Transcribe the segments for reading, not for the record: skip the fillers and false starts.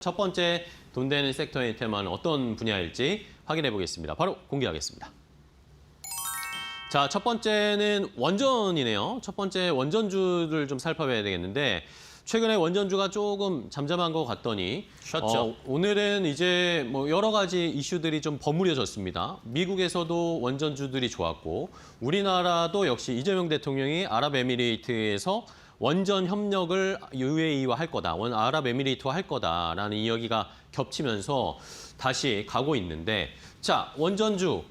첫 번째 돈 되는 섹터의 테마는 어떤 분야일지 확인해 보겠습니다. 바로 공개하겠습니다. 자, 첫 번째는 원전이네요. 첫 번째 원전주를 좀 살펴봐야 되겠는데 최근에 원전주가 조금 잠잠한 것 같더니 쉬었죠. 오늘은 이제 뭐 여러 가지 이슈들이 좀 버무려졌습니다. 미국에서도 원전주들이 좋았고 우리나라도 역시 이재명 대통령이 아랍에미레이트에서 원전 협력을 UAE와 할 거다, 아랍에미레이트와 할 거다라는 이야기가 겹치면서 다시 가고 있는데 자, 원전주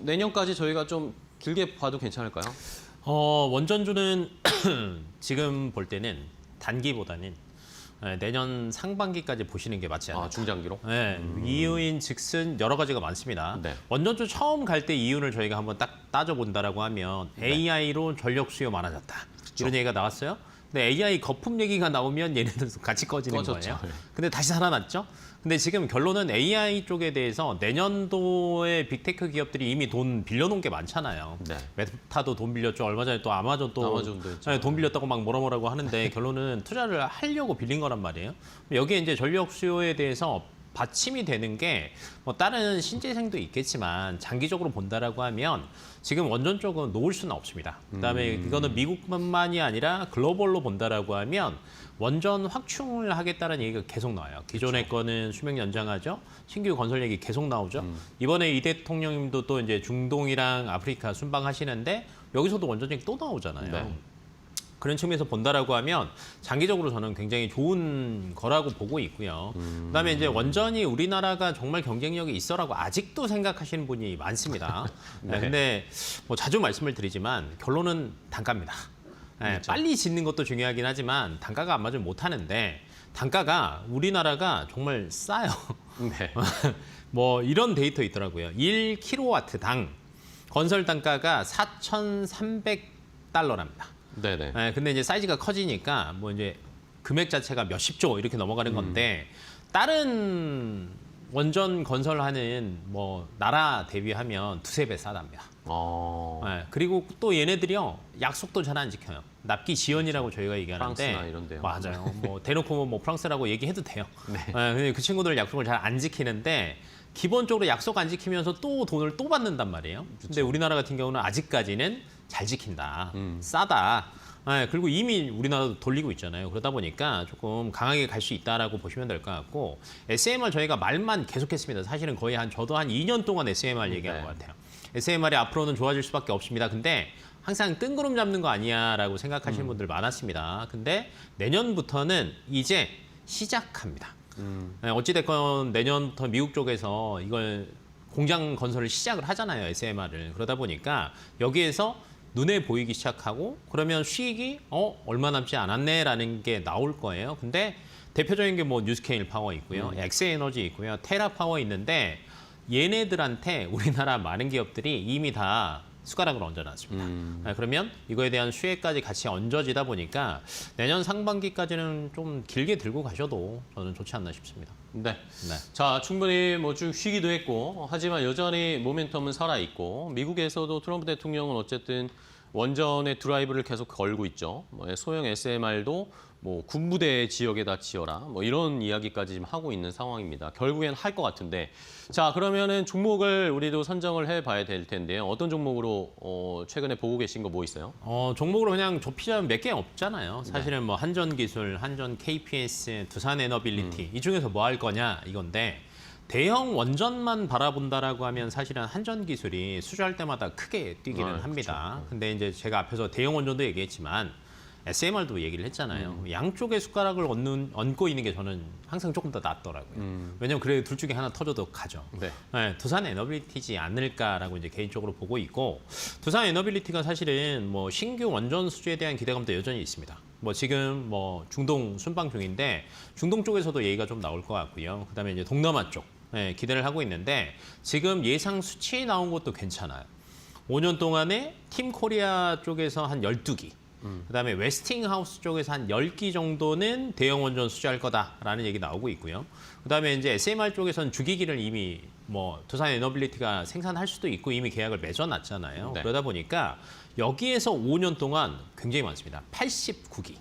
내년까지 저희가 좀 길게 봐도 괜찮을까요? 원전주는 지금 볼 때는 단기보다는 내년 상반기까지 보시는 게 맞지 않을까. 중장기로? 네, 이유인 즉슨 여러 가지가 많습니다. 네. 원전주 처음 갈 때 이유를 저희가 한번 딱 따져본다라고 하면 네. AI로 전력 수요 많아졌다. 이런 얘기가 나왔어요. 근데 AI 거품 얘기가 나오면 얘네들 같이 꺼지는 꺼졌죠. 거예요. 근데 다시 살아났죠. 근데 지금 결론은 AI 쪽에 대해서 내년도에 빅테크 기업들이 이미 돈 빌려놓은 게 많잖아요. 네. 메타도 돈 빌렸죠. 얼마 전에 또 아마존도 했죠. 네, 돈 빌렸다고 막 뭐라고 하는데 결론은 투자를 하려고 빌린 거란 말이에요. 여기에 이제 전력 수요에 대해서 받침이 되는 게 뭐 다른 신재생도 있겠지만 장기적으로 본다라고 하면 지금 원전 쪽은 놓을 수는 없습니다. 그다음에 이거는 미국만이 아니라 글로벌로 본다라고 하면 원전 확충을 하겠다는 얘기가 계속 나와요. 기존의 거는 수명 연장하죠. 신규 건설 얘기 계속 나오죠. 이번에 이 대통령님도 또 이제 중동이랑 아프리카 순방하시는데 여기서도 원전 얘기 또 나오잖아요. 네. 그런 측면에서 본다라고 하면 장기적으로 저는 굉장히 좋은 거라고 보고 있고요. 그다음에 이제 원전이 우리나라가 정말 경쟁력이 있어라고 아직도 생각하시는 분이 많습니다. 네. 근데 뭐 자주 말씀을 드리지만 결론은 단가입니다. 네, 그렇죠. 빨리 짓는 것도 중요하긴 하지만 단가가 안 맞으면 못 하는데 단가가 우리나라가 정말 싸요. 네. 뭐 이런 데이터 있더라고요. 1kW당 건설 단가가 4,300달러랍니다. 네네. 네, 근데 이제 사이즈가 커지니까 뭐 이제 금액 자체가 몇십조 이렇게 넘어가는 건데 다른 원전 건설하는 뭐 나라 대비하면 두세 배 싸답니다. 네, 그리고 또 얘네들이요 약속도 잘 안 지켜요. 납기 지연이라고 저희가 얘기하는데 프랑스나 이런 데요. 맞아요. 뭐 대놓고 뭐 프랑스라고 얘기해도 돼요. 네. 근데 그 친구들 약속을 잘 안 지키는데 기본적으로 약속 안 지키면서 또 돈을 또 받는단 말이에요. 근데 우리나라 같은 경우는 아직까지는 잘 지킨다, 싸다. 네, 그리고 이미 우리나라도 돌리고 있잖아요. 그러다 보니까 조금 강하게 갈 수 있다라고 보시면 될 것 같고 SMR 저희가 말만 계속했습니다. 사실은 거의 저도 한 2년 동안 SMR 얘기한 것 같아요. SMR이 앞으로는 좋아질 수밖에 없습니다. 근데 항상 뜬구름 잡는 거 아니야라고 생각하시는 분들 많았습니다. 근데 내년부터는 이제 시작합니다. 네, 어찌됐건 내년부터 미국 쪽에서 이걸 공장 건설을 시작을 하잖아요, SMR을. 그러다 보니까 여기에서 눈에 보이기 시작하고 그러면 수익이 얼마 남지 않았네라는 게 나올 거예요. 근데 대표적인 게 뭐 뉴스케일 파워 있고요, 엑스에너지 있고요, 테라 파워 있는데 얘네들한테 우리나라 많은 기업들이 이미 다 숟가락을 얹어놨습니다. 그러면 이거에 대한 수혜까지 같이 얹어지다 보니까 내년 상반기까지는 좀 길게 들고 가셔도 저는 좋지 않나 싶습니다. 네. 네. 자, 충분히 뭐 좀 쉬기도 했고 하지만 여전히 모멘텀은 살아있고 미국에서도 트럼프 대통령은 어쨌든 원전의 드라이브를 계속 걸고 있죠. 뭐 소형 SMR도 뭐 군부대 지역에다 지어라 뭐 이런 이야기까지 지금 하고 있는 상황입니다. 결국엔 할 것 같은데 자, 그러면은 종목을 우리도 선정을 해봐야 될 텐데요. 어떤 종목으로 최근에 보고 계신 거 뭐 있어요? 종목으로 그냥 좁히자면 몇 개 없잖아요. 사실은 뭐 한전기술, 한전 KPS, 두산에너빌리티 이 중에서 뭐 할 거냐 이건데 대형 원전만 바라본다라고 하면 사실은 한전기술이 수주할 때마다 크게 뛰기는 합니다. 그렇죠. 근데 이제 제가 앞에서 대형 원전도 얘기했지만 SMR도 얘기를 했잖아요. 양쪽에 숟가락을 얹고 있는 게 저는 항상 조금 더 낫더라고요. 왜냐면 그래 둘 중에 하나 터져도 가죠. 네. 네, 두산 에너빌리티지 않을까라고 이제 개인적으로 보고 있고 두산 에너빌리티가 사실은 뭐 신규 원전 수주에 대한 기대감도 여전히 있습니다. 뭐 지금 뭐 중동 순방 중인데 중동 쪽에서도 얘기가 좀 나올 것 같고요. 그다음에 이제 동남아 쪽 기대를 하고 있는데 지금 예상 수치 나온 것도 괜찮아요. 5년 동안에 팀 코리아 쪽에서 한 12기. 그다음에 웨스팅하우스 쪽에서 한 10기 정도는 대형 원전 수주할 거다라는 얘기 나오고 있고요. 그다음에 이제 SMR 쪽에서는 주기기를 이미 뭐 두산 에너빌리티가 생산할 수도 있고 이미 계약을 맺어놨잖아요. 네. 그러다 보니까 여기에서 5년 동안 굉장히 많습니다. 89기.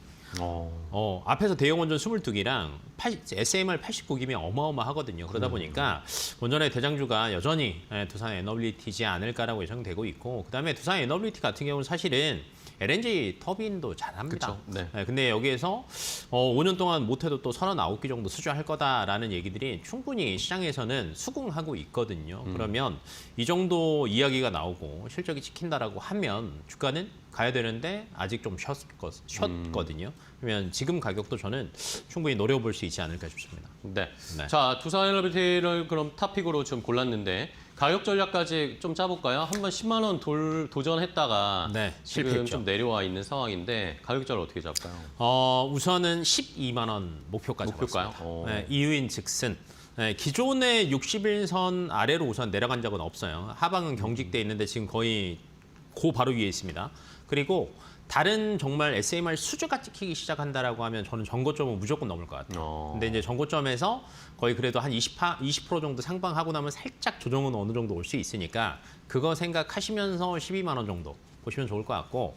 앞에서 대형 원전 22기랑 SMR 89기면 어마어마하거든요. 그러다 보니까 원전의 대장주가 여전히 두산 에너빌리티지 않을까라고 예상되고 있고, 그다음에 두산 에너빌리티 같은 경우는 사실은 LNG 터빈도 잘합니다. 그쵸, 네. 근데 여기에서 5년 동안 못해도 또 39기 정도 수주할 거다라는 얘기들이 충분히 시장에서는 수긍하고 있거든요. 그러면 이 정도 이야기가 나오고 실적이 찍힌다라고 하면 주가는 가야 되는데 아직 좀 쉬었거든요. 그러면 지금 가격도 저는 충분히 노려볼 수 있지 않을까 싶습니다. 네. 네. 자, 두산 에너빌리티를 그럼 탑픽으로 좀 골랐는데 가격 전략까지 좀 짜볼까요? 한번 10만 원 도전했다가 네, 지금 실패했죠. 좀 내려와 있는 상황인데 가격 전략 어떻게 잡을까요? 우선은 12만 원 목표까지 목표일까요? 왔습니다. 네, 이유인 즉슨 기존의 61선 아래로 우선 내려간 적은 없어요. 하방은 경직돼 있는데 지금 거의 그 바로 위에 있습니다. 그리고 다른 정말 SMR 수주가 찍히기 시작한다라고 하면 저는 전고점은 무조건 넘을 것 같아요. 근데 이제 전고점에서 거의 그래도 한 20% 정도 상방하고 나면 살짝 조정은 어느 정도 올 수 있으니까 그거 생각하시면서 12만 원 정도 보시면 좋을 것 같고,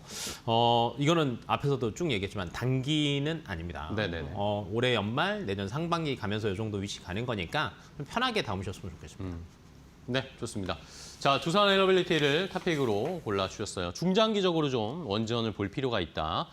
이거는 앞에서도 쭉 얘기했지만 단기는 아닙니다. 네네네. 올해 연말 내년 상반기 가면서 이 정도 위치 가는 거니까 좀 편하게 담으셨으면 좋겠습니다. 네, 좋습니다. 자, 두산 에너빌리티를 탑픽으로 골라주셨어요. 중장기적으로 좀 원전을 볼 필요가 있다.